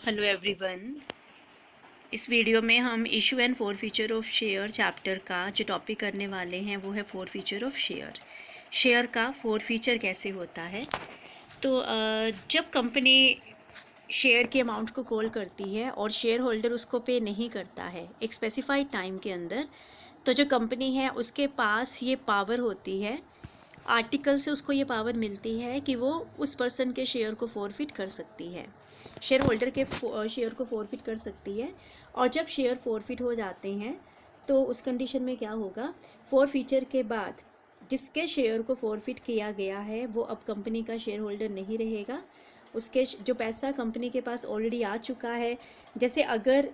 Hello everyone. इस video में हम issue and four feature of share chapter का जो टॉपिक करने वाले हैं वो है फोर फीचर ऑफ शेयर का फोर फीचर कैसे होता है। तो जब कंपनी शेयर के अमाउंट को कॉल करती है और शेयर होल्डर उसको पे नहीं करता है एक स्पेसिफाइड टाइम के अंदर, तो जो कंपनी है उसके पास ये पावर होती है, आर्टिकल से उसको ये पावर मिलती है कि वो उस पर्सन के शेयर को फॉरफिट कर सकती है, शेयर होल्डर के शेयर को फॉरफिट कर सकती है। और जब शेयर फॉरफिट हो जाते हैं तो उस कंडीशन में क्या होगा, फोर फीचर के बाद जिसके शेयर को फॉरफिट किया गया है वो अब कंपनी का शेयर होल्डर नहीं रहेगा। उसके जो पैसा कंपनी के पास ऑलरेडी आ चुका है, जैसे अगर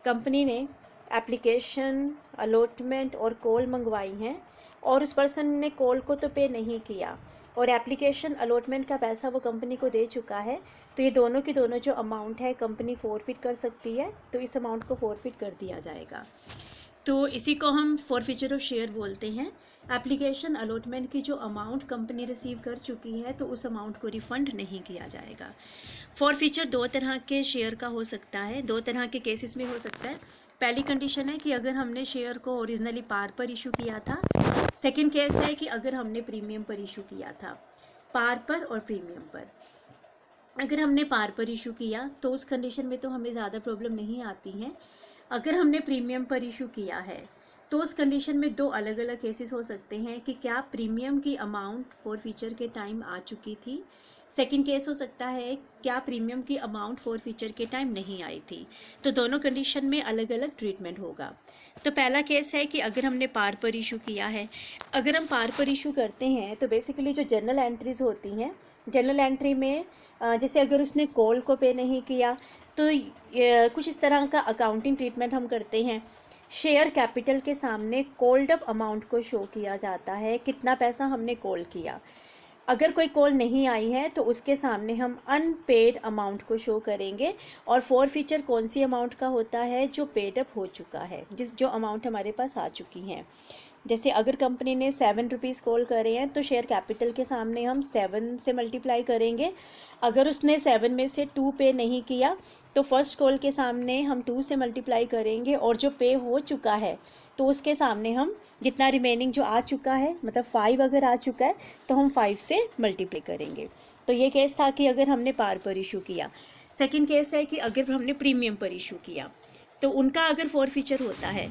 कंपनी ने एप्लीकेशन, अलॉटमेंट और कॉल मंगवाई हैं और उस पर्सन ने कॉल को तो पे नहीं किया और एप्लीकेशन अलॉटमेंट का पैसा वो कंपनी को दे चुका है, तो ये दोनों की दोनों जो अमाउंट है कंपनी फॉरफिट कर सकती है, तो इस अमाउंट को फॉरफिट कर दिया जाएगा। तो इसी को हम फॉरफीचर ऑफ शेयर बोलते हैं। एप्लीकेशन अलॉटमेंट की जो अमाउंट कंपनी रिसीव कर चुकी है तो उस अमाउंट को रिफ़ंड नहीं किया जाएगा। फॉरफीचर दो तरह के शेयर का हो सकता है, दो तरह के केसेस में हो सकता है। पहली कंडीशन है कि अगर हमने शेयर को ओरिजिनली पार पर इशू किया था। सेकंड केस है कि अगर हमने प्रीमियम पर इशू किया था। पार पर और प्रीमियम पर अगर हमने पार पर इशू किया तो उस कंडीशन में तो हमें ज़्यादा प्रॉब्लम नहीं आती है। अगर हमने प्रीमियम पर इशू किया है तो उस कंडीशन में दो अलग अलग केसेस हो सकते हैं कि क्या प्रीमियम की अमाउंट फॉर फीचर के टाइम आ चुकी थी। सेकंड केस हो सकता है क्या प्रीमियम की अमाउंट फॉर फीचर के टाइम नहीं आई थी। तो दोनों कंडीशन में अलग अलग ट्रीटमेंट होगा। तो पहला केस है कि अगर हमने पार पर इशू किया है। अगर हम पार पर इशू करते हैं तो बेसिकली जो जनरल एंट्रीज होती हैं, जनरल एंट्री में जैसे अगर उसने कॉल को पे नहीं किया तो कुछ इस तरह का अकाउंटिंग ट्रीटमेंट हम करते हैं। शेयर कैपिटल के सामने कॉल्ड अप अमाउंट को शो किया जाता है, कितना पैसा हमने कॉल किया। अगर कोई कॉल नहीं आई है तो उसके सामने हम अनपेड अमाउंट को शो करेंगे। और फोर फीचर कौन सी अमाउंट का होता है, जो पेड अप हो चुका है, जो अमाउंट हमारे पास आ चुकी हैं। जैसे अगर कंपनी ने 7 रुपीज़ कॉल करे हैं तो शेयर कैपिटल के सामने हम 7 से मल्टीप्लाई करेंगे। अगर उसने 7 में से 2 पे नहीं किया तो फर्स्ट कॉल के सामने हम 2 से मल्टीप्लाई करेंगे और जो पे हो चुका है तो उसके सामने हम जितना रिमेनिंग जो आ चुका है, मतलब 5 अगर आ चुका है तो हम 5 से मल्टीप्लाई करेंगे। तो ये केस था कि अगर हमने पार पर इशू किया। सेकंड केस है कि अगर हमने प्रीमियम पर इशू किया तो उनका अगर फोर फीचर होता है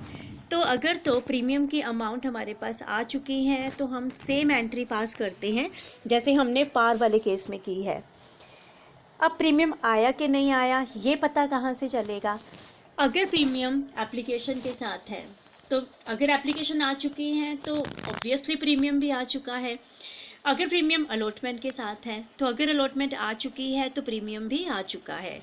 तो अगर तो प्रीमियम की अमाउंट हमारे पास आ चुकी है तो हम सेम एंट्री पास करते हैं जैसे हमने पार वाले केस में की है। अब प्रीमियम आया कि नहीं आया ये पता कहाँ से चलेगा। अगर प्रीमियम एप्लीकेशन के साथ है तो अगर एप्लीकेशन आ चुकी है तो ऑब्वियसली प्रीमियम भी आ चुका है। अगर प्रीमियम अलॉटमेंट के साथ है तो अगर अलॉटमेंट आ चुकी है तो प्रीमियम भी आ चुका है।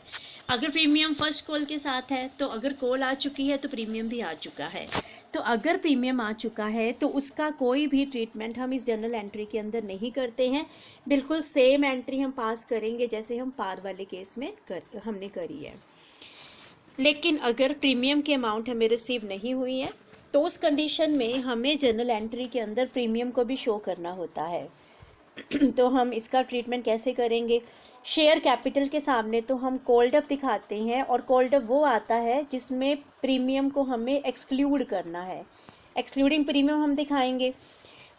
अगर प्रीमियम फर्स्ट कॉल के साथ है तो अगर कॉल आ चुकी है तो प्रीमियम भी आ चुका है। तो अगर प्रीमियम आ चुका है तो उसका कोई भी ट्रीटमेंट हम इस जनरल एंट्री के अंदर नहीं करते हैं, बिल्कुल सेम एंट्री हम पास करेंगे जैसे हम पार वाले केस में हमने करी है। लेकिन अगर प्रीमियम की अमाउंट हमें रिसीव नहीं हुई है तो उस कंडीशन में हमें जनरल एंट्री के अंदर प्रीमियम को भी शो करना होता है। तो हम इसका ट्रीटमेंट कैसे करेंगे, शेयर कैपिटल के सामने तो हम कॉल्ड अप दिखाते हैं और कॉल्ड अप वो आता है जिसमें प्रीमियम को हमें एक्सक्लूड करना है, एक्सक्लूडिंग प्रीमियम हम दिखाएंगे।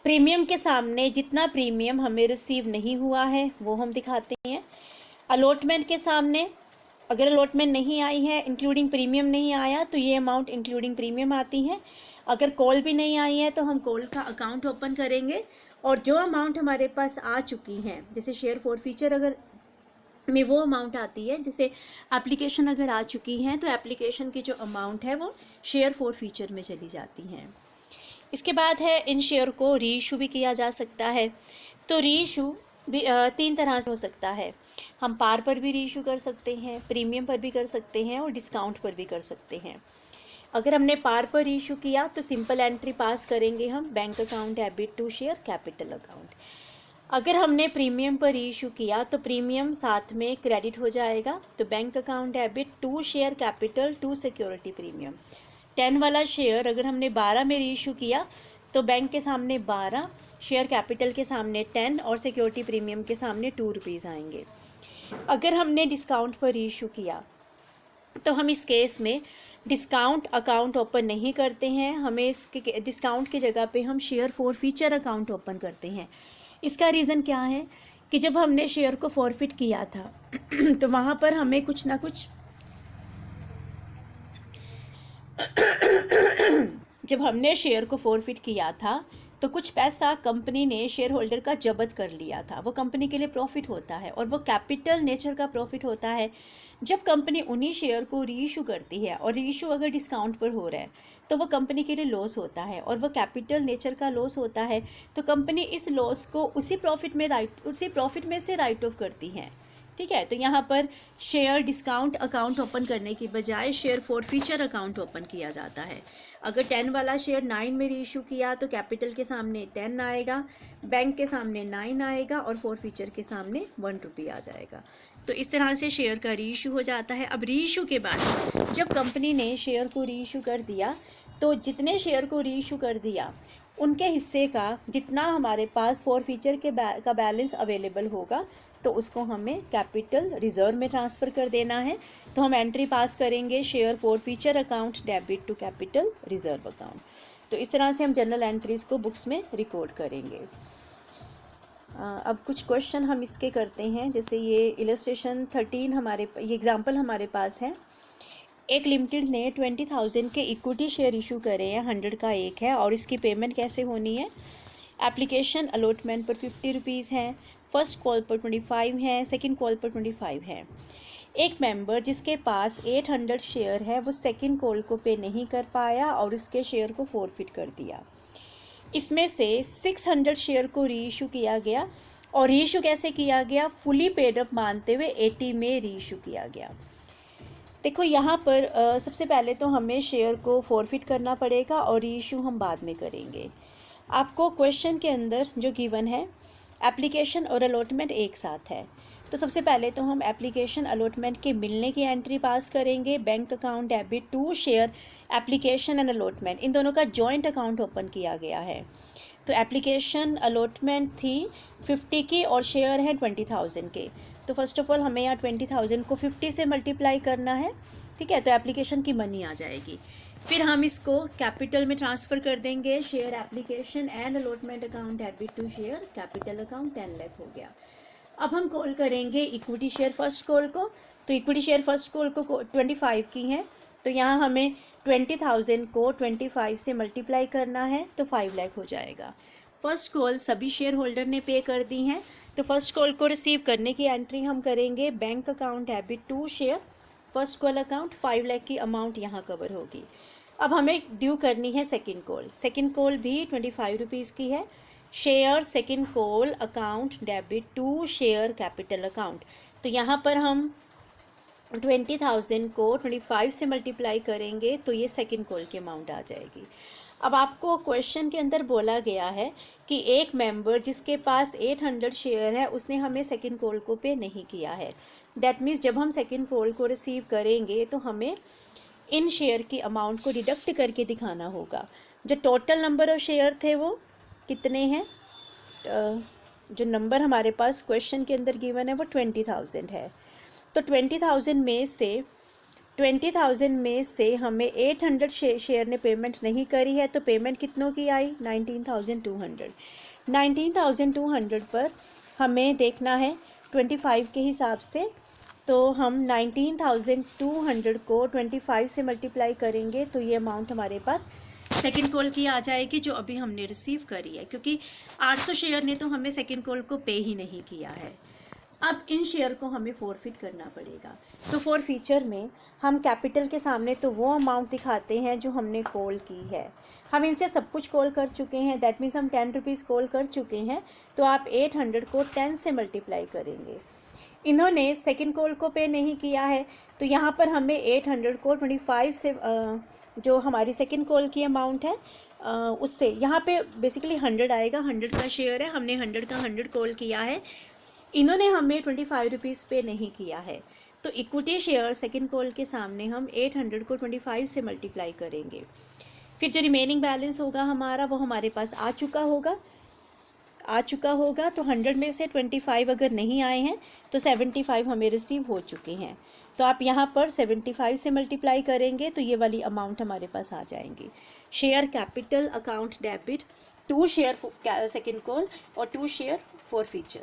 प्रीमियम के सामने जितना प्रीमियम हमें रिसीव नहीं हुआ है वो हम दिखाते हैं। अलॉटमेंट के सामने अगर अलॉटमेंट नहीं आई है, इंक्लूडिंग प्रीमियम नहीं आया, तो ये अमाउंट इंक्लूडिंग प्रीमियम आती है। अगर कॉल भी नहीं आई है तो हम कॉल का अकाउंट ओपन करेंगे और जो अमाउंट हमारे पास आ चुकी हैं, जैसे शेयर फॉर फीचर अगर में वो अमाउंट आती है, जैसे एप्लीकेशन अगर आ चुकी हैं तो एप्लीकेशन की जो अमाउंट है वो शेयर फॉर फीचर में चली जाती हैं। इसके बाद है इन शेयर को री इशू भी किया जा सकता है। तो री इशू भी 3 तरह से हो सकता है। हम पार पर भी री इशू कर सकते हैं, प्रीमियम पर भी कर सकते हैं और डिस्काउंट पर भी कर सकते हैं। अगर हमने पार पर इशू किया तो सिंपल एंट्री पास करेंगे हम, bank account debit to share capital account. अगर हमने प्रीमियम पर इशू किया तो प्रीमियम साथ में क्रेडिट हो जाएगा, तो bank account debit to share capital to security premium. 10 वाला शेयर अगर हमने 12 में रीइशू किया तो बैंक के सामने 12, शेयर कैपिटल के सामने 10 और सिक्योरिटी प्रीमियम के सामने 2 रुपीज़ आएंगे। अगर हमने डिस्काउंट पर रीइशू किया तो हम इस केस में डिस्काउंट अकाउंट ओपन नहीं करते हैं, हमें इसके डिस्काउंट की जगह पे हम शेयर फॉरफीचर अकाउंट ओपन करते हैं। इसका रीज़न क्या है कि जब हमने शेयर को फॉरफिट किया था तो वहाँ पर हमें कुछ ना कुछ जब हमने शेयर को फॉरफिट किया था तो कुछ पैसा कंपनी ने शेयर होल्डर का जब्त कर लिया था। वो कंपनी के लिए प्रॉफिट होता है और वो कैपिटल नेचर का प्रॉफिट होता है। जब कंपनी उन्हीं शेयर को रीइशू करती है और रीइशू अगर डिस्काउंट पर हो रहा है तो वो कंपनी के लिए लॉस होता है और वो कैपिटल नेचर का लॉस होता है। तो कंपनी इस लॉस को उसी प्रॉफिट में से राइट ऑफ करती है। ठीक है, तो यहाँ पर शेयर डिस्काउंट अकाउंट ओपन करने की बजाय शेयर फॉरफीचर अकाउंट ओपन किया जाता है। अगर 10 वाला शेयर 9 में रीइशू किया तो कैपिटल के सामने 10 आएगा, बैंक के सामने 9 आएगा और फॉरफीचर के सामने 1 रुपी आ जाएगा। तो इस तरह से शेयर का रीइशू हो जाता है। अब रीइशू के बाद जब कंपनी ने शेयर को रीइशू कर दिया तो जितने शेयर को रीइशू कर दिया उनके हिस्से का जितना हमारे पास फॉरफीचर का बैलेंस अवेलेबल होगा तो उसको हमें कैपिटल रिजर्व में ट्रांसफ़र कर देना है। तो हम एंट्री पास करेंगे share forfeiture account debit to capital reserve account. तो इस तरह से हम जनरल एंट्रीज़ को बुक्स में रिकॉर्ड करेंगे। अब कुछ क्वेश्चन हम इसके करते हैं। जैसे ये इलस्ट्रेशन 13 ये एग्जांपल हमारे पास है। एक लिमिटेड ने 20,000 के इक्विटी शेयर इशू करे हैं, 100 का एक है और इसकी पेमेंट कैसे होनी है। एप्लीकेशन अलॉटमेंट पर 50 रुपीज़ हैं, फर्स्ट कॉल पर 25 हैं, सेकंड कॉल पर 25 हैं। एक मेंबर जिसके पास 800 शेयर है वो सेकंड कॉल को पे नहीं कर पाया और उसके शेयर को फॉरफिट कर दिया। इसमें से 600 शेयर को रीइशू किया गया और रीइशू कैसे किया गया, फुली पेड अप मानते हुए 80 में रीइशू किया गया। देखो यहाँ पर सबसे पहले तो हमें शेयर को फॉरफिट करना पड़ेगा और रीइशू हम बाद में करेंगे। आपको क्वेश्चन के अंदर जो गिवन है एप्लीकेशन और अलॉटमेंट एक साथ है, तो सबसे पहले तो हम एप्लीकेशन अलॉटमेंट के मिलने की एंट्री पास करेंगे। Bank account debit to share application and allotment, इन दोनों का जॉइंट अकाउंट ओपन किया गया है। तो एप्लीकेशन अलॉटमेंट थी 50 की और शेयर है 20,000 के। तो फर्स्ट ऑफ ऑल हमें यहाँ 20,000 को 50 से मल्टीप्लाई करना है। ठीक है, तो एप्लीकेशन की मनी आ जाएगी। फिर हम इसको कैपिटल में ट्रांसफ़र कर देंगे। Share application and allotment account debit to share capital account 10 lakh हो गया। अब हम कॉल करेंगे इक्विटी शेयर फर्स्ट कॉल को। तो इक्विटी शेयर फर्स्ट कॉल को 25 की है, तो यहाँ हमें 20,000 को 25 से मल्टीप्लाई करना है तो 5 लाख हो जाएगा। फर्स्ट कॉल सभी शेयर होल्डर ने पे कर दी हैं, तो फर्स्ट कॉल को रिसीव करने की एंट्री हम करेंगे bank account debit to share first call account. 5 lakh की अमाउंट यहाँ कवर होगी। अब हमें ड्यू करनी है सेकंड कॉल। सेकंड कॉल भी 25 रुपीज़ की है। Share second call account debit to share capital account. तो यहाँ पर हम 20,000 को 25 से मल्टीप्लाई करेंगे तो ये सेकंड कॉल की अमाउंट आ जाएगी। अब आपको क्वेश्चन के अंदर बोला गया है कि एक मेंबर जिसके पास 800 शेयर है उसने हमें सेकंड कॉल को पे नहीं किया है। दैट मीन्स जब हम सेकंड कॉल को रिसीव करेंगे तो हमें इन शेयर की अमाउंट को डिडक्ट करके दिखाना होगा। जो टोटल नंबर ऑफ शेयर थे वो कितने हैं, जो नंबर हमारे पास क्वेश्चन के अंदर गिवन है वो 20,000 है। तो 20,000 में से हमें 800 शेयर ने पेमेंट नहीं करी है, तो पेमेंट कितनों की आई, 19,200। 19,200 पर हमें देखना है 25 के हिसाब से, तो हम 19,200 को 25 से मल्टीप्लाई करेंगे तो ये अमाउंट हमारे पास सेकंड कॉल की आ जाएगी जो अभी हमने रिसीव करी है, क्योंकि 800 शेयर ने तो हमें सेकंड कॉल को पे ही नहीं किया है। अब इन शेयर को हमें फॉरफिट करना पड़ेगा। तो फॉरफीचर में हम कैपिटल के सामने तो वो अमाउंट दिखाते हैं जो हमने कॉल की है। हम इनसे सब कुछ कॉल कर चुके हैं, दैट मीन्स हम 10 रुपीज़ कॉल कर चुके हैं। तो आप 800 को 10 से मल्टीप्लाई करेंगे। इन्होंने सेकंड कॉल को पे नहीं किया है, तो यहाँ पर हमें 800 को 25 से जो हमारी सेकंड कॉल की अमाउंट है उससे यहाँ पे बेसिकली 100 आएगा। 100 का शेयर है, हमने 100 का 100 कॉल किया है। इन्होंने हमें 25 रुपीज़ पे नहीं किया है, तो इक्विटी शेयर सेकंड कॉल के सामने हम 800 को 25 से मल्टीप्लाई करेंगे। फिर जो रिमेनिंग बैलेंस होगा हमारा वो हमारे पास आ चुका होगा। आ चुका होगा, तो 100 में से 25 अगर नहीं आए हैं तो 75 हमें रिसीव हो चुके हैं। तो आप यहाँ पर 75 से मल्टीप्लाई करेंगे तो ये वाली अमाउंट हमारे पास आ जाएंगी। Share capital account debit, 2 share second call और 2 शेयर फॉर फीचर।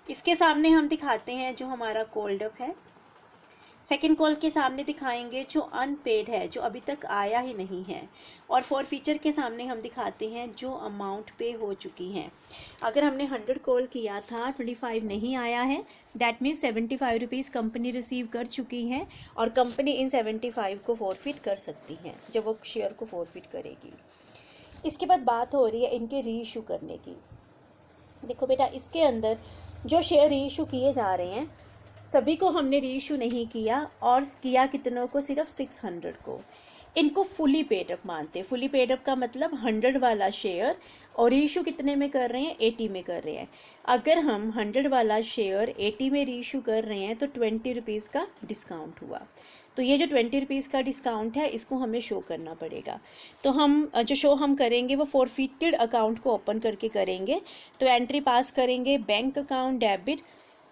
इसके सामने हम दिखाते हैं जो हमारा कॉल्ड अप है, सेकेंड कॉल के सामने दिखाएंगे जो अनपेड है, जो अभी तक आया ही नहीं है, और फॉर फीचर के सामने हम दिखाते हैं जो अमाउंट पे हो चुकी हैं। अगर हमने 100 कॉल किया था, 25 नहीं आया है, that means 75 rupees company receive कर चुकी हैं और कंपनी इन 75 को फॉरफिट कर सकती हैं जब वो शेयर को फॉरफिट करेगी। इसके बाद बात हो रही है इनके री इशू करने की। देखो बेटा, इसके अंदर जो शेयर री इशू किए जा रहे हैं सभी को हमने री इशू नहीं किया, और किया कितनों को, सिर्फ 600 को। इनको फुली पेड अप मानते हैं। फुली पेड अप का मतलब 100 वाला शेयर, और री इशू कितने में कर रहे हैं, 80 में कर रहे हैं। अगर हम 100 वाला शेयर 80 में री इशू कर रहे हैं तो 20 रुपीज़ का डिस्काउंट हुआ। तो ये जो 20 रुपीज़ का डिस्काउंट है इसको हमें शो करना पड़ेगा। तो हम जो शो हम करेंगे वो फॉरफिटेड अकाउंट को ओपन करके करेंगे। तो एंट्री पास करेंगे bank account debit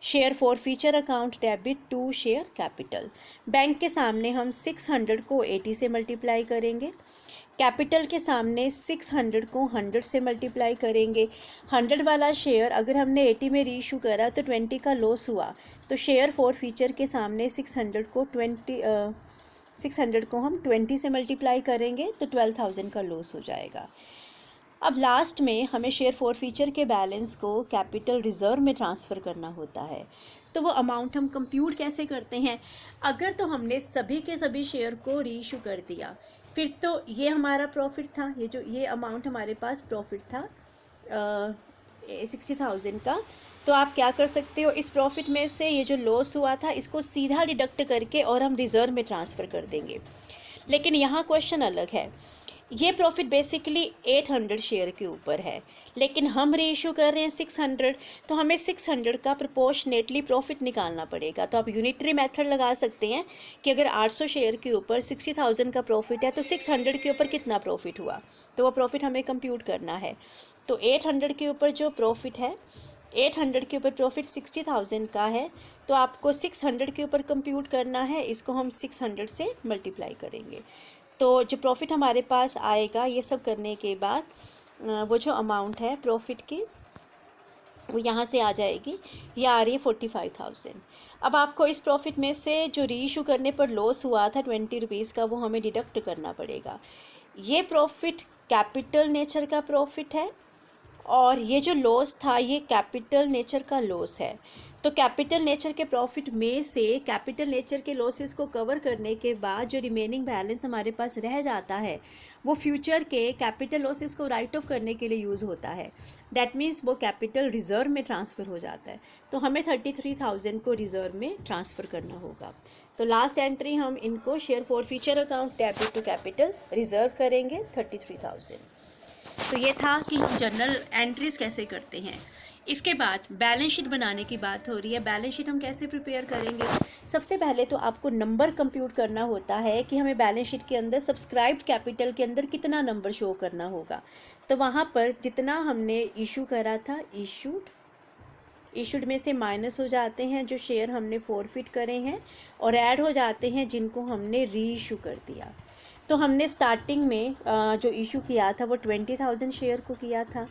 share forfeiture account debit to share capital. Bank के सामने हम 600 को 80 से मल्टीप्लाई करेंगे, कैपिटल के सामने 600 को 100 से मल्टीप्लाई करेंगे। 100 वाला शेयर अगर हमने 80 में री इशू करा तो 20 का लॉस हुआ, तो शेयर फॉर फीचर के सामने 600 को हम 20 से मल्टीप्लाई करेंगे तो 12,000 का लॉस हो जाएगा। अब लास्ट में हमें शेयर फॉर फीचर के बैलेंस को कैपिटल रिजर्व में ट्रांसफ़र करना होता है। तो वो अमाउंट हम कंप्यूट कैसे करते हैं? अगर तो हमने सभी के सभी शेयर को री इशू कर दिया, फिर तो ये हमारा प्रॉफिट था, ये अमाउंट हमारे पास प्रॉफिट था 60,000 का। तो आप क्या कर सकते हो, इस प्रॉफिट में से ये जो लॉस हुआ था इसको सीधा डिडक्ट करके और हम रिजर्व में ट्रांसफ़र कर देंगे। लेकिन यहाँ क्वेश्चन अलग है। ये प्रॉफिट बेसिकली 800 शेयर के ऊपर है, लेकिन हम री इशू कर रहे हैं 600, तो हमें 600 का प्रोपोर्शनेटली प्रॉफिट निकालना पड़ेगा। तो आप यूनिटरी मेथड लगा सकते हैं कि अगर 800 शेयर के ऊपर 60,000 का प्रॉफिट है तो 600 के ऊपर कितना प्रॉफिट हुआ, तो वो प्रॉफिट हमें कंप्यूट करना है। तो 800 के ऊपर जो प्रॉफिट है, 800 के ऊपर प्रॉफिट 60,000 का है, तो आपको 600 के ऊपर कंप्यूट करना है, इसको हम 600 से मल्टीप्लाई करेंगे। तो जो प्रॉफिट हमारे पास आएगा ये सब करने के बाद वो जो अमाउंट है प्रॉफिट की वो यहाँ से आ जाएगी, ये आ रही है 45,000। अब आपको इस प्रॉफिट में से जो री इशू करने पर लॉस हुआ था 20 रुपीज़ का, वो हमें डिडक्ट करना पड़ेगा। ये प्रॉफिट कैपिटल नेचर का प्रॉफिट है, और ये जो लॉस था ये कैपिटल नेचर का लॉस है। तो कैपिटल नेचर के प्रॉफिट में से कैपिटल नेचर के लॉसेस को कवर करने के बाद जो रिमेनिंग बैलेंस हमारे पास रह जाता है वो फ्यूचर के कैपिटल लॉसेस को राइट ऑफ करने के लिए यूज़ होता है। दैट मीन्स वो कैपिटल रिजर्व में ट्रांसफ़र हो जाता है। तो हमें 33,000 को रिजर्व में ट्रांसफ़र करना होगा। तो लास्ट एंट्री हम इनको share forfeiture account debit to capital reserve करेंगे 33,000। तो ये था कि हम जर्नल एंट्रीज़ कैसे करते हैं। इसके बाद बैलेंस शीट बनाने की बात हो रही है। बैलेंस शीट हम कैसे प्रिपेयर करेंगे? सबसे पहले तो आपको नंबर कंप्यूट करना होता है कि हमें बैलेंस शीट के अंदर सब्सक्राइब्ड कैपिटल के अंदर कितना नंबर शो करना होगा। तो वहाँ पर जितना हमने इशू करा था, इशूड में से माइनस हो जाते हैं जो शेयर हमने फॉरफिट करे हैं, और ऐड हो जाते हैं जिनको हमने री इशू कर दिया। तो हमने स्टार्टिंग में जो इशू किया था वो 20,000 शेयर को किया था,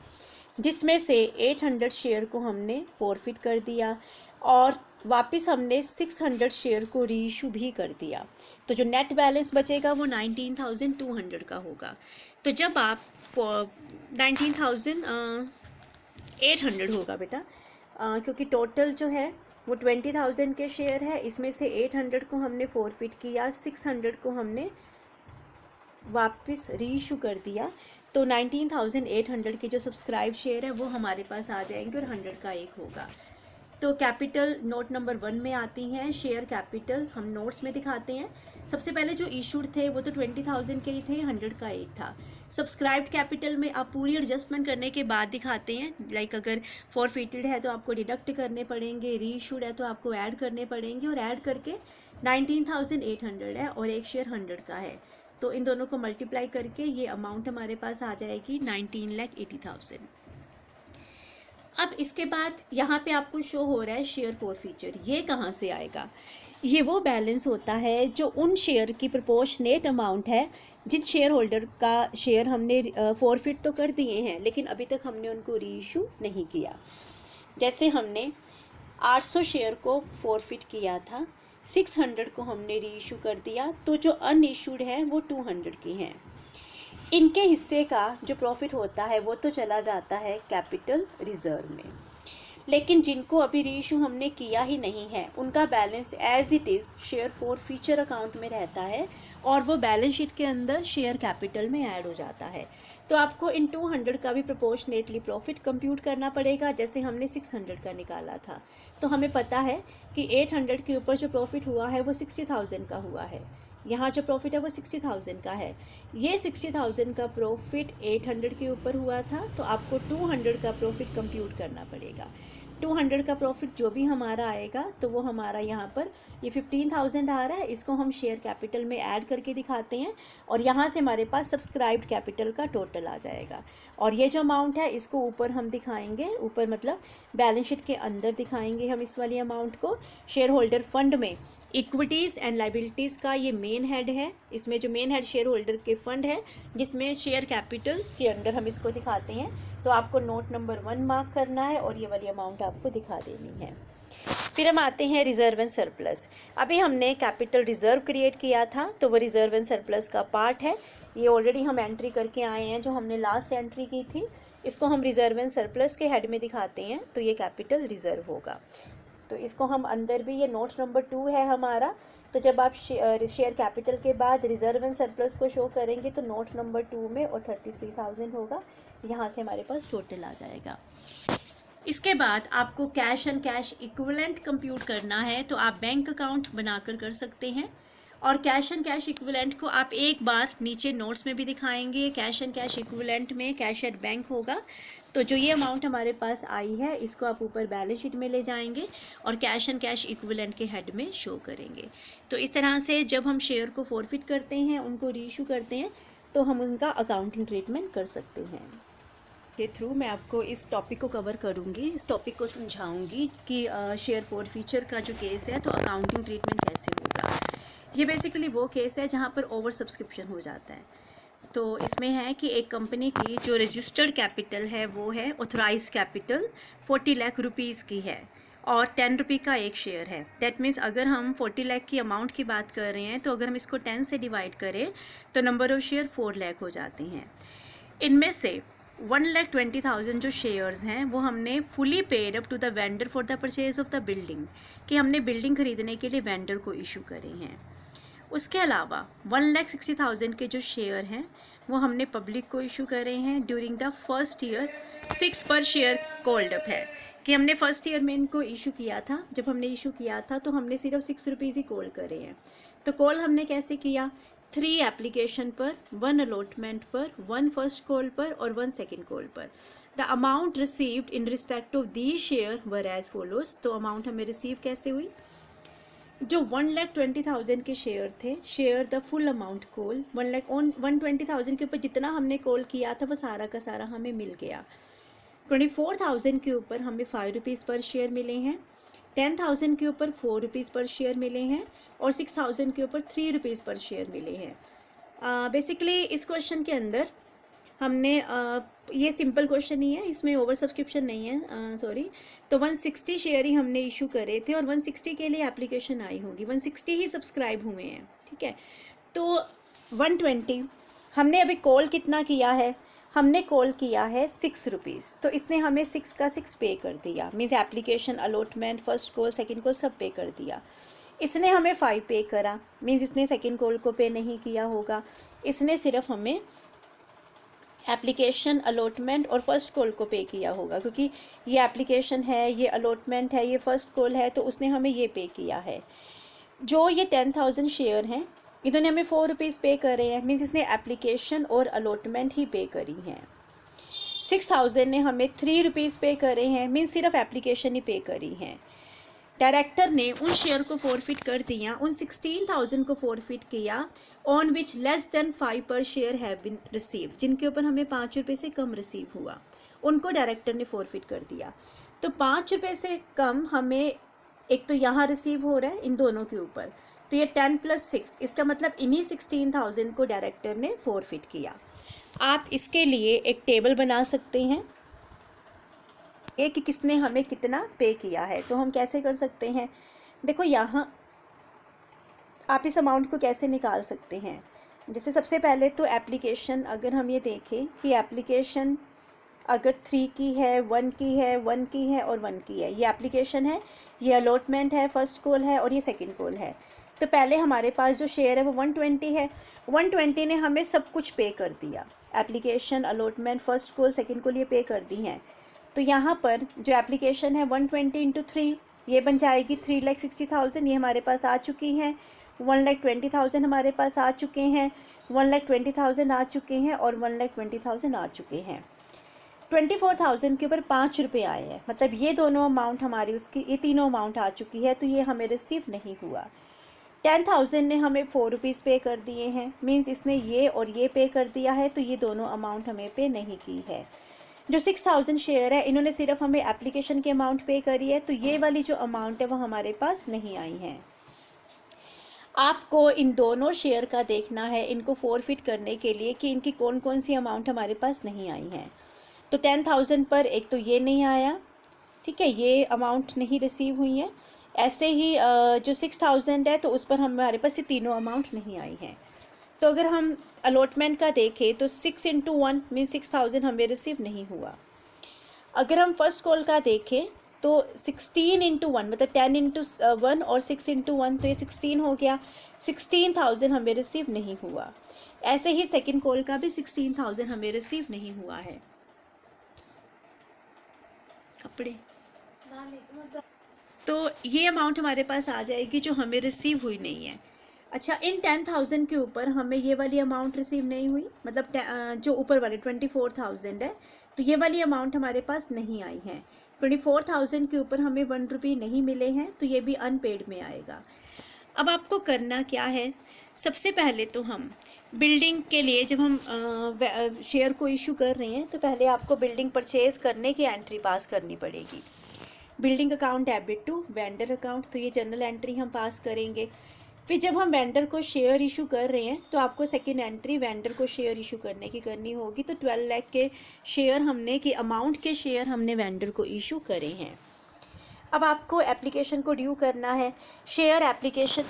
जिसमें से 800 शेयर को हमने फॉरफिट कर दिया, और वापस हमने 600 शेयर को री इशू भी कर दिया। तो जो नेट बैलेंस बचेगा वो 19,200 का होगा। तो जब आप 19,800 होगा बेटा, क्योंकि टोटल जो है वो 20,000 के शेयर है, इसमें से 800 को हमने फॉरफिट किया, 600 को हमने वापस री इशू कर दिया। तो 19,800 के जो सब्सक्राइब शेयर है वो हमारे पास आ जाएंगे और 100 का एक होगा। तो कैपिटल नोट नंबर 1 में आती हैं। शेयर कैपिटल हम नोट्स में दिखाते हैं। सबसे पहले जो इशूड थे वो तो 20,000 के ही थे, 100 का एक था। सब्सक्राइब्ड कैपिटल में आप पूरी एडजस्टमेंट करने के बाद दिखाते हैं। लाइक अगर फॉरफिटेड है तो आपको डिडक्ट करने पड़ेंगे, री इशूड है तो आपको ऐड करने पड़ेंगे, और ऐड करके 19,800 है और एक शेयर 100 का है, तो इन दोनों को मल्टीप्लाई करके ये अमाउंट हमारे पास आ जाएगी 19,80,000। अब इसके बाद यहाँ पे आपको शो हो रहा है शेयर फॉरफीचर। ये कहाँ से आएगा? ये वो बैलेंस होता है जो उन शेयर की प्रोपोर्शनेट अमाउंट है जिन शेयर होल्डर का शेयर हमने फॉरफिट तो कर दिए हैं लेकिन अभी तक हमने उनको री इशू नहीं किया। जैसे हमने 800 शेयर को फॉरफिट किया था, 600 को हमने री इशू कर दिया, तो जो अनइशूड है वो 200 की हैं। इनके हिस्से का जो प्रॉफिट होता है वो तो चला जाता है कैपिटल रिजर्व में, लेकिन जिनको अभी री इशू हमने किया ही नहीं है उनका balance as it is share forfeiture account में रहता है और वो बैलेंस शीट के अंदर शेयर कैपिटल में ऐड हो जाता है। तो आपको इन 200 का भी प्रोपोर्शनेटली प्रॉफिट कंप्यूट करना पड़ेगा। जैसे हमने 600 का निकाला था तो हमें पता है कि 800 के ऊपर जो प्रॉफिट हुआ है वो 60,000 का हुआ है। यहाँ जो प्रॉफिट है वो 60,000 का है। ये 60,000 का प्रॉफिट 800 के ऊपर हुआ था, तो आपको 200 का प्रॉफिट कंप्यूट करना पड़ेगा। 200 का प्रॉफिट जो भी हमारा आएगा तो वो हमारा यहाँ पर ये 15,000 आ रहा है, इसको हम शेयर कैपिटल में ऐड करके दिखाते हैं और यहाँ से हमारे पास सब्सक्राइब्ड कैपिटल का टोटल आ जाएगा। और ये जो अमाउंट है इसको ऊपर हम दिखाएंगे, ऊपर मतलब बैलेंस शीट के अंदर दिखाएंगे हम इस वाली अमाउंट को। शेयर होल्डर फंड में इक्विटीज़ एंड लाइबिलिटीज़ का ये मेन हेड है। इसमें जो मेन हेड शेयर होल्डर के फंड है जिसमें शेयर कैपिटल के अंडर हम इसको दिखाते हैं। तो आपको नोट नंबर 1 मार्क करना है और ये वाली अमाउंट आपको दिखा देनी है। फिर हम आते हैं रिजर्व एंड सरप्लस। अभी हमने कैपिटल रिजर्व क्रिएट किया था तो वो रिजर्व एंड सरप्लस का पार्ट है। ये ऑलरेडी हम एंट्री करके आए हैं, जो हमने लास्ट एंट्री की थी इसको हम रिजर्व एंड सरप्लस के हेड में दिखाते हैं, तो ये कैपिटल रिजर्व होगा। तो इसको हम अंदर भी, ये नोट नंबर 2 है हमारा। तो जब आप शेयर कैपिटल के बाद रिजर्व एंड सरप्लस को शो करेंगे तो नोट नंबर 2 में और 33,000 होगा, यहाँ से हमारे पास टोटल आ जाएगा। इसके बाद आपको cash and cash equivalent compute करना है, तो आप बैंक अकाउंट बनाकर कर सकते हैं। और कैश एंड कैश इक्विवेलेंट को आप एक बार नीचे नोट्स में भी दिखाएंगे। कैश एंड कैश इक्विवेलेंट में कैश एट बैंक होगा, तो जो ये अमाउंट हमारे पास आई है इसको आप ऊपर बैलेंस शीट में ले जाएंगे और कैश एंड कैश इक्विवेलेंट के हेड में शो करेंगे। तो इस तरह से जब हम शेयर को फॉरफिट करते हैं, उनको रीइशू करते हैं, तो हम उनका अकाउंटिंग ट्रीटमेंट कर सकते हैं। के थ्रू मैं आपको इस टॉपिक को कवर करूंगी, इस टॉपिक को समझाऊंगी कि शेयर फॉरफीचर का जो केस है तो अकाउंटिंग ट्रीटमेंट कैसे होगा। ये बेसिकली वो केस है जहाँ पर ओवर सब्सक्रिप्शन हो जाता है। तो इसमें है कि एक कंपनी की जो रजिस्टर्ड कैपिटल है वो है ऑथराइज कैपिटल 40 लाख रुपीज़ की है और 10 रुपये का एक शेयर है। दैट मीन्स अगर हम 40 लाख की अमाउंट की बात कर रहे हैं तो अगर हम इसको 10 से डिवाइड करें तो नंबर ऑफ शेयर 4 लाख हो जाते हैं। इनमें से 1,20,000 जो शेयर्स हैं वो हमने fully paid up to the vendor for the purchase of the building, कि हमने बिल्डिंग खरीदने के लिए वेंडर को इशू करे हैं। उसके अलावा 1,60,000 के जो शेयर हैं वो हमने पब्लिक को इशू करे हैं ड्यूरिंग द फर्स्ट ईयर। 6 पर शेयर कॉल्ड अप है कि हमने फर्स्ट ईयर में इनको इशू किया था। जब हमने इशू किया था तो हमने सिर्फ 6 रुपीज़ ही कॉल करे हैं। तो कॉल हमने कैसे किया? 3 एप्लीकेशन पर, 1 अलॉटमेंट पर, 1 फर्स्ट कॉल पर और 1 सेकेंड कॉल पर। The amount received in respect of the share were as follows. तो अमाउंट हमें रिसीव कैसे हुई? जो 1,20,000 के शेयर थे, share the full amount call 1,20,000 के ऊपर जितना हमने कॉल किया था वो सारा का सारा हमें मिल गया। 24,000 के ऊपर हमें 5 रुपीज़ पर शेयर मिले हैं, 10,000 के ऊपर 4 रुपीज़ पर शेयर मिले हैं और 6,000 के ऊपर 3 रुपीज़ पर शेयर मिले हैं। बेसिकली इस क्वेश्चन के अंदर हमने ये सिंपल क्वेश्चन ही है, इसमें ओवर सब्सक्रिप्शन नहीं है, सॉरी। तो 160 शेयर ही हमने इशू करे थे और 160 के लिए एप्लीकेशन आई होगी, 160 ही सब्सक्राइब हुए हैं, ठीक है। तो 120 हमने अभी कॉल कितना किया है? हमने कॉल किया है 6 रुपीज़, तो इसने हमें 6 का 6 पे कर दिया। Means application, allotment, first call, second call सब पे कर दिया। इसने हमें 5 पे करा, मीन्स इसने सेकेंड कॉल को पे नहीं किया होगा। इसने सिर्फ हमें एप्लीकेशन, अलॉटमेंट और फर्स्ट कॉल को पे किया होगा, क्योंकि ये एप्लीकेशन है, ये अलॉटमेंट है, ये फर्स्ट कॉल है, तो उसने हमें ये पे किया है। जो ये 10,000 शेयर हैं इन्होंने हमें 4 रुपीज़ पे करे हैं, मीन्स इसने एप्लीकेशन और अलॉटमेंट ही पे करी हैं। 6,000 ने हमें 3 रुपीज़ पे करे हैं, मीन्स सिर्फ एप्लीकेशन ही पे करी हैं। डायरेक्टर ने उन शेयर को फॉरफिट कर दिया, उन 16,000 को फॉरफिट किया ऑन विच लेस देन 5 पर शेयर हैव बिन रिसीव, जिनके ऊपर हमें 5 रुपये से कम रिसीव हुआ। उनको डायरेक्टर ने फॉरफिट कर दिया। तो 5 रुपये से कम हमें एक तो यहाँ रिसीव हो रहा है इन दोनों के ऊपर, तो ये 10 + 6, इसका मतलब इन्हीं 16,000 को डायरेक्टर ने फॉरफिट किया। आप इसके लिए एक टेबल बना सकते हैं कि किसने हमें कितना पे किया है। तो हम कैसे कर सकते हैं, देखो यहाँ आप इस अमाउंट को कैसे निकाल सकते हैं। जैसे सबसे पहले तो एप्लीकेशन, अगर हम ये देखें कि एप्लीकेशन अगर 3 की है, 1 की है, 1 की है और 1 की है, ये एप्लीकेशन है, ये अलॉटमेंट है, फर्स्ट कॉल है और ये सेकंड कॉल है। तो पहले हमारे पास जो शेयर है वो 120 है, 120 ने हमें सब कुछ पे कर दिया, application, allotment, first call, second call ये पे कर दी हैं। तो यहाँ पर जो एप्लीकेशन है 120 × 3 ये बन जाएगी 3,60,000, ये हमारे पास आ चुकी हैं। 1,20,000 हमारे पास आ चुके हैं, 1,20,000 आ चुके हैं और 1,20,000 आ चुके हैं। 24,000 के ऊपर 5 रुपये आए हैं, मतलब ये दोनों अमाउंट हमारी उसकी, ये तीनों अमाउंट आ चुकी है, तो ये हमें रिसीव नहीं हुआ। 10,000 ने हमें 4 रुपीज़ पे कर दिए हैं, मींस इसने ये और ये पे कर दिया है, तो ये दोनों अमाउंट हमें पे नहीं की है। जो 6,000 शेयर है इन्होंने सिर्फ हमें एप्लीकेशन की अमाउंट पे करी है, तो ये वाली जो अमाउंट है वो हमारे पास नहीं आई है। आपको इन दोनों शेयर का देखना है इनको फॉरफिट करने के लिए कि इनकी कौन कौन सी अमाउंट हमारे पास नहीं आई है। तो 10,000 पर एक तो ये नहीं आया, ठीक है, ये अमाउंट नहीं रिसीव हुई है। ऐसे ही जो 6,000 है तो उस पर हमारे पास ये तीनों अमाउंट नहीं आई हैं। तो अगर हम अलॉटमेंट का देखें तो 6 × 1 मीन 6,000 हमें रिसीव नहीं हुआ। अगर हम फर्स्ट कॉल का देखें तो 16 × 1 मतलब 10 × 1 और 6 × 1, तो ये 16 हो गया, 16,000 हमें रिसीव नहीं हुआ। ऐसे ही सेकंड कॉल का भी 16,000 हमें रिसीव नहीं हुआ है। कपड़े तो ये अमाउंट हमारे पास आ जाएगी जो हमें रिसीव हुई नहीं है। अच्छा, इन 10,000 के ऊपर हमें ये वाली अमाउंट रिसीव नहीं हुई, मतलब जो ऊपर वाली 24,000 है, तो ये वाली अमाउंट हमारे पास नहीं आई है। 24,000 के ऊपर हमें 1 रुपये नहीं मिले हैं, तो ये भी अनपेड में आएगा। अब आपको करना क्या है, सबसे पहले तो हम बिल्डिंग के लिए जब हम शेयर को इशू कर रहे हैं तो पहले आपको बिल्डिंग परचेज़ करने की एंट्री पास करनी पड़ेगी। Building account debit to vendor account, तो ये जनरल एंट्री हम पास करेंगे। फिर जब हम वेंडर को शेयर इशू कर रहे हैं तो आपको सेकंड एंट्री वेंडर को शेयर इशू करने की करनी होगी। तो 12 लाख के शेयर हमने की अमाउंट के शेयर हमने वेंडर को इशू करे हैं। अब आपको एप्लीकेशन को ड्यू करना है, शेयर एप्लीकेशन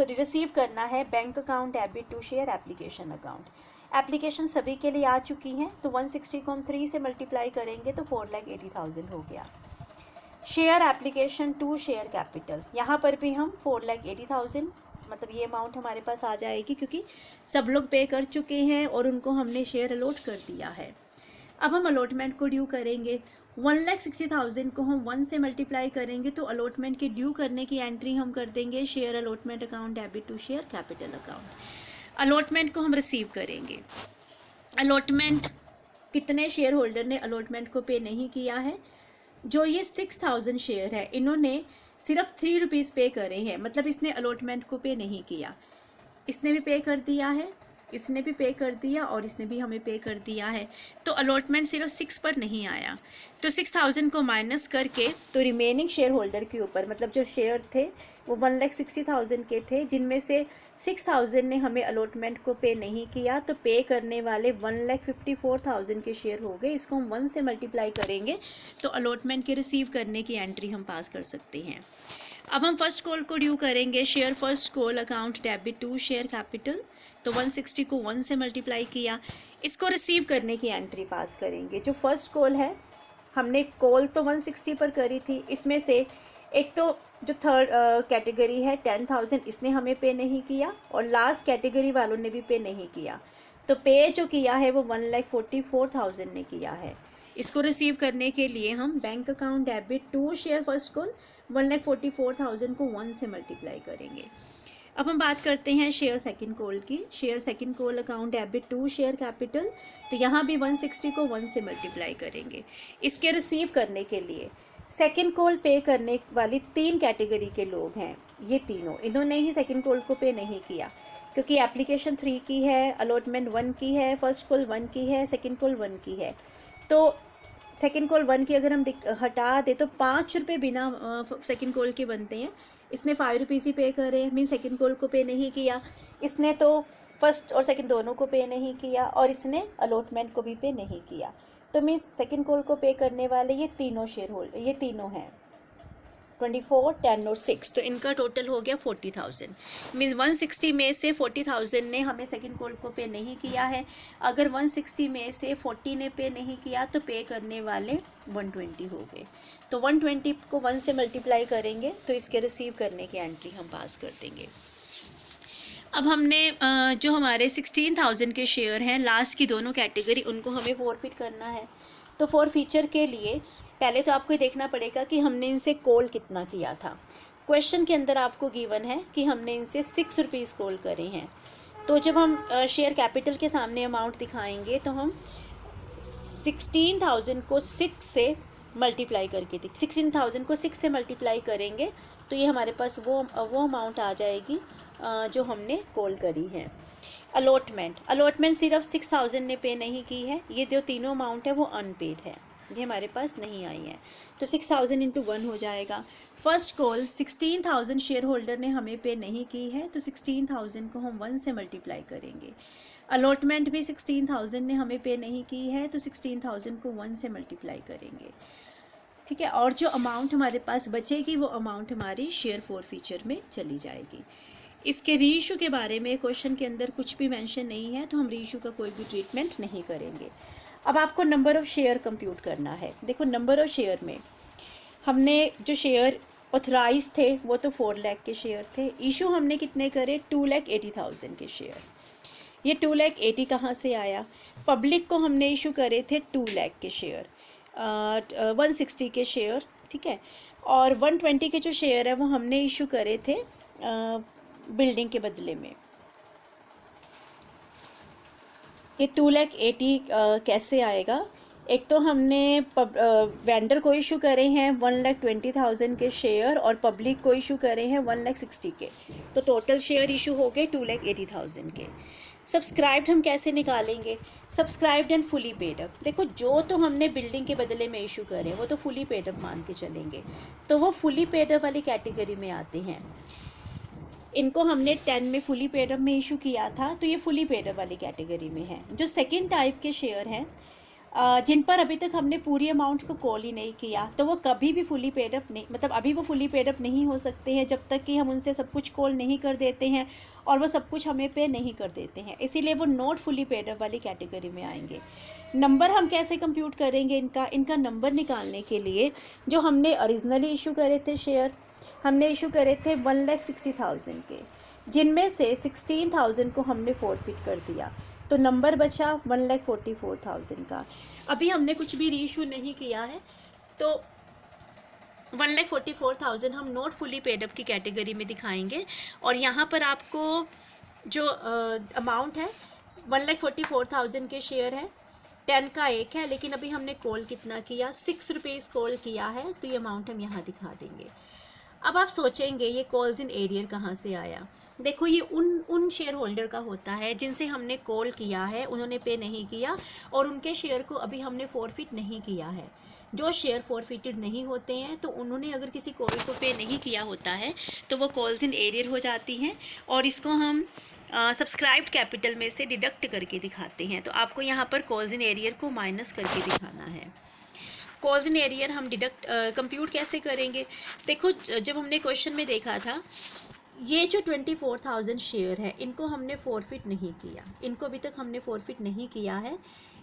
रिसीव करना है bank account debit to share application account. Application सभी के लिए आ चुकी हैं, तो 160 को हम 3 से मल्टीप्लाई करेंगे तो 4,80,000 हो गया। Share application to share capital, यहाँ पर भी हम 4,80,000 मतलब ये अमाउंट हमारे पास आ जाएगी, क्योंकि सब लोग पे कर चुके हैं और उनको हमने शेयर अलॉट कर दिया है। अब हम अलॉटमेंट को ड्यू करेंगे, 1,60,000 को हम 1 से मल्टीप्लाई करेंगे तो अलॉटमेंट के ड्यू करने की एंट्री हम कर देंगे share allotment account debit to share capital account. Allotment को हम रिसीव करेंगे। अलॉटमेंट कितने शेयर होल्डर ने अलॉटमेंट को पे नहीं किया है, जो ये 6,000 शेयर है इन्होंने सिर्फ 3 रुपीज़ पे करे हैं, मतलब इसने अलॉटमेंट को पे नहीं किया। इसने भी पे कर दिया है, इसने भी पे कर दिया और इसने भी हमें पे कर दिया है, तो अलॉटमेंट सिर्फ 6 पर नहीं आया। तो 6,000 को माइनस करके तो रिमेनिंग शेयर होल्डर के ऊपर, मतलब जो शेयर थे वो 1,60,000 के थे, जिनमें से 6,000 ने हमें अलॉटमेंट को पे नहीं किया, तो पे करने वाले 1,54,000 के शेयर हो गए। इसको हम 1 से मल्टीप्लाई करेंगे तो अलॉटमेंट के रिसीव करने की एंट्री हम पास कर सकते हैं। अब हम फर्स्ट कॉल को ड्यू करेंगे, share first call account debit to share capital, तो 160 को 1 से मल्टीप्लाई किया। इसको रिसीव करने की एंट्री पास करेंगे। जो फर्स्ट कॉल है हमने कॉल तो 160 पर करी थी, इसमें से एक तो जो थर्ड कैटेगरी है 10,000 इसने हमें पे नहीं किया और लास्ट कैटेगरी वालों ने भी पे नहीं किया, तो पे जो किया है वो 1,44,000 ने किया है। इसको रिसीव करने के लिए हम bank account debit to share first call 1,44,000 को 1 से मल्टीप्लाई करेंगे। अब हम बात करते हैं शेयर सेकंड कॉल की। Share second call account debit to share capital, तो यहाँ भी 160 को 1 से मल्टीप्लाई करेंगे। इसके रिसीव करने के लिए सेकंड कॉल पे करने वाली 3 कैटेगरी के लोग हैं, ये तीनों, इन्होंने ही सेकंड कॉल को पे नहीं किया, क्योंकि एप्लीकेशन 3 की है, अलॉटमेंट 1 की है, फर्स्ट कॉल 1 की है, सेकंड कॉल 1 की है। तो सेकंड कॉल 1 की अगर हम हटा दे तो 5 रुपये बिना सेकंड कॉल के बनते हैं। इसने 5 रुपीज़ ही पे करे, मीन सेकंड कॉल को पे नहीं किया। इसने तो फर्स्ट और सेकंड दोनों को पे नहीं किया, और इसने अलॉटमेंट को भी पे नहीं किया। तो मीन्स सेकंड कॉल को पे करने वाले ये तीनों शेयर होल्डर, ये तीनों हैं 24, 10 और 6। तो इनका टोटल हो गया 40,000। मीन्स 160 में से 40,000 ने हमें सेकंड कॉल को पे नहीं किया है। अगर 160 में से 40 ने पे नहीं किया तो पे करने वाले 120 हो गए। तो 120 को 1 से मल्टीप्लाई करेंगे तो इसके रिसीव करने की एंट्री हम पास कर देंगे। अब हमने जो हमारे 16,000 के शेयर हैं लास्ट की दोनों कैटेगरी, उनको हमें फॉरफिट करना है। तो फॉर फीचर के लिए पहले तो आपको देखना पड़ेगा कि हमने इनसे कॉल कितना किया था। क्वेश्चन के अंदर आपको गिवन है कि हमने इनसे 6 रुपीज़ कॉल करे हैं। तो जब हम शेयर कैपिटल के सामने अमाउंट दिखाएंगे तो हम 16,000 को 6 से मल्टीप्लाई करके 16,000 को 6 से मल्टीप्लाई करेंगे तो ये हमारे पास वो अमाउंट आ जाएगी जो हमने कॉल करी है। अलॉटमेंट सिर्फ 6,000 ने पे नहीं की है, ये जो तीनों अमाउंट है वो अनपेड है, ये हमारे पास नहीं आई है। तो 6,000 इंटू 1 हो जाएगा। फर्स्ट कॉल 16,000 शेयर होल्डर ने हमें पे नहीं की है, तो 16,000 को हम 1 से मल्टीप्लाई करेंगे। अलॉटमेंट भी 16,000 ने हमें पे नहीं की है, तो 16,000 को 1 से मल्टीप्लाई करेंगे। ठीक है, और जो अमाउंट हमारे पास बचेगी वो अमाउंट हमारी शेयर फॉर फीचर में चली जाएगी। इसके रीइशू के बारे में क्वेश्चन के अंदर कुछ भी मेंशन नहीं है, तो हम रीइशू का कोई भी ट्रीटमेंट नहीं करेंगे। अब आपको नंबर ऑफ़ शेयर कंप्यूट करना है। देखो, नंबर ऑफ़ शेयर में हमने जो शेयर ऑथराइज थे वो तो 4 लाख के शेयर थे। इशू हमने कितने करे? 2,80,000 के शेयर। ये 2,80,000 कहाँ से आया? पब्लिक को हमने इशू करे थे 2 लाख के शेयर, 160 के शेयर, ठीक है। और 120 के जो शेयर है वो हमने इशू करे थे बिल्डिंग के बदले में। ये 2,80,000 कैसे आएगा? एक तो हमने वेंडर को इशू करे हैं 1,20,000 के शेयर और पब्लिक को इशू करे हैं 1,60,000 के, तो टोटल शेयर इशू हो गए 2,80,000 के। सब्सक्राइब्ड हम कैसे निकालेंगे? Subscribed and fully paid up. देखो, जो तो हमने बिल्डिंग के बदले में इशू करे वो तो फुली पेड अप मान के चलेंगे, तो वो फुली पेड अप वाली कैटेगरी में आते हैं। इनको हमने 10 में फुली पेड अप में इशू किया था, तो ये फुली पेड अप वाली कैटेगरी में है। जो सेकंड टाइप के शेयर हैं जिन पर अभी तक हमने पूरी अमाउंट को कॉल ही नहीं किया, तो वो कभी भी फुली पेड अप नहीं, मतलब अभी वो फुली पेड अप नहीं हो सकते हैं जब तक कि हम उनसे सब कुछ कॉल नहीं कर देते हैं और वो सब कुछ हमें पे नहीं कर देते हैं, इसीलिए वो नॉट फुली पेड अप वाली कैटेगरी में आएंगे। नंबर हम कैसे कंप्यूट करेंगे? इनका नंबर निकालने के लिए जो हमने ओरिजिनली इशू करे थे शेयर, हमने इशू करे थे 1,60,000 के, जिनमें से 16,000 को हमने फॉरफिट कर दिया, तो नंबर बचा 1,44,000 का। अभी हमने कुछ भी रीइशू नहीं किया है, तो 1,44,000 हम नॉट फुली पेड अप की कैटेगरी में दिखाएंगे। और यहाँ पर आपको जो अमाउंट है 1,44,000 के शेयर है, 10 का एक है, लेकिन अभी हमने कॉल कितना किया? 6 रुपीज़ कॉल किया है, तो ये अमाउंट हम यहाँ दिखा देंगे। अब आप सोचेंगे ये कॉल्स इन एरियर कहाँ से आया? देखो, ये उन शेयर होल्डर का होता है जिनसे हमने कॉल किया है, उन्होंने पे नहीं किया और उनके शेयर को अभी हमने फॉरफिट नहीं किया है। जो शेयर फॉरफिटेड नहीं होते हैं, तो उन्होंने अगर किसी कॉल को पे नहीं किया होता है तो वो कॉल्स इन एरियर हो जाती हैं और इसको हम सब्सक्राइब्ड कैपिटल में से डिडक्ट करके दिखाते हैं। तो आपको यहाँ पर कॉल्स इन एरियर को माइनस करके दिखाना है। कॉज इन एरियर हम डिडक्ट कंप्यूट कैसे करेंगे? देखो, जब हमने क्वेश्चन में देखा था, ये जो 24,000 शेयर है इनको हमने फॉरफिट नहीं किया, इनको अभी तक हमने फॉरफिट नहीं किया है,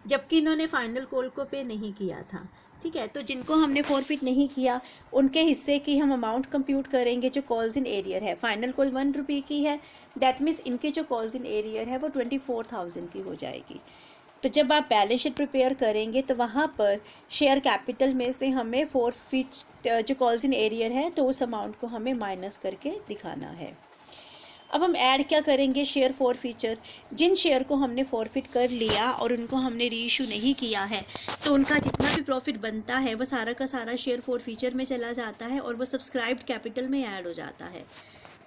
जबकि इन्होंने फाइनल कॉल को पे नहीं किया था। ठीक है, तो जिनको हमने फॉरफिट नहीं किया उनके हिस्से की हम अमाउंट कंप्यूट करेंगे जो कॉल्स इन एरियर है। फाइनल कॉल 1 रुपये की है, दैट मीन्स इनके जो कॉल्स इन एरियर है वो 24,000 की हो जाएगी। तो जब आप बैलेंस शीट प्रिपेयर करेंगे तो वहाँ पर शेयर कैपिटल में से हमें फॉरफिट जो कॉल्स इन एरियर है तो उस अमाउंट को हमें माइनस करके दिखाना है। अब हम ऐड क्या करेंगे? Share forfeiture. जिन शेयर को हमने फॉरफिट कर लिया और उनको हमने रीइशू नहीं किया है, तो उनका जितना भी प्रॉफिट बनता है वो सारा का सारा शेयर फॉर फीचर में चला जाता है और वो सब्सक्राइब्ड कैपिटल में ऐड हो जाता है।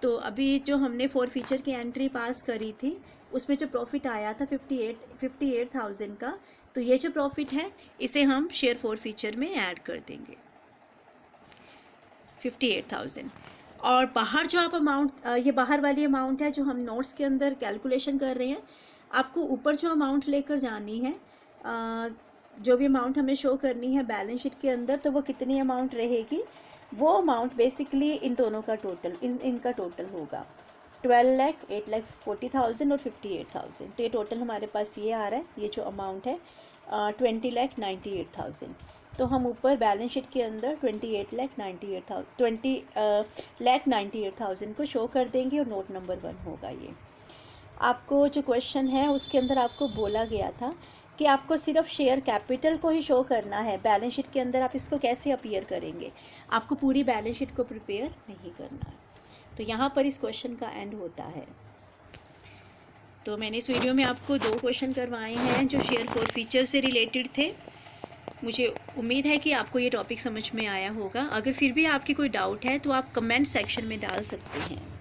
तो अभी जो हमने फोर फीचर की एंट्री पास करी थी उसमें जो प्रॉफिट आया था 58,000 का, तो ये जो प्रॉफिट है इसे हम शेयर फोर फीचर में ऐड कर देंगे 58,000। और बाहर जो आप अमाउंट, ये बाहर वाली अमाउंट है जो हम नोट्स के अंदर कैलकुलेशन कर रहे हैं, आपको ऊपर जो अमाउंट लेकर जानी है, जो भी अमाउंट हमें शो करनी है बैलेंस शीट के अंदर, तो वो कितनी अमाउंट रहेगी, वो अमाउंट बेसिकली इन दोनों का टोटल, इनका टोटल होगा 12 लाख, 8,40,000 और 58,000। तो ये टोटल हमारे पास ये आ रहा है, ये जो अमाउंट है 20,98,000। तो हम ऊपर बैलेंस शीट के अंदर 20,98,000 को शो कर देंगे और नोट नंबर 1 होगा ये। आपको जो क्वेश्चन है उसके अंदर आपको बोला गया था कि आपको सिर्फ शेयर कैपिटल को ही शो करना है, बैलेंस शीट के अंदर आप इसको कैसे अपीयर करेंगे, आपको पूरी बैलेंस शीट को प्रिपेयर नहीं करना है। तो यहाँ पर इस क्वेश्चन का एंड होता है। तो मैंने इस वीडियो में आपको 2 क्वेश्चन करवाए हैं जो शेयर कोर फीचर से रिलेटेड थे। मुझे उम्मीद है कि आपको ये टॉपिक समझ में आया होगा। अगर फिर भी आपकी कोई डाउट है तो आप कमेंट सेक्शन में डाल सकते हैं।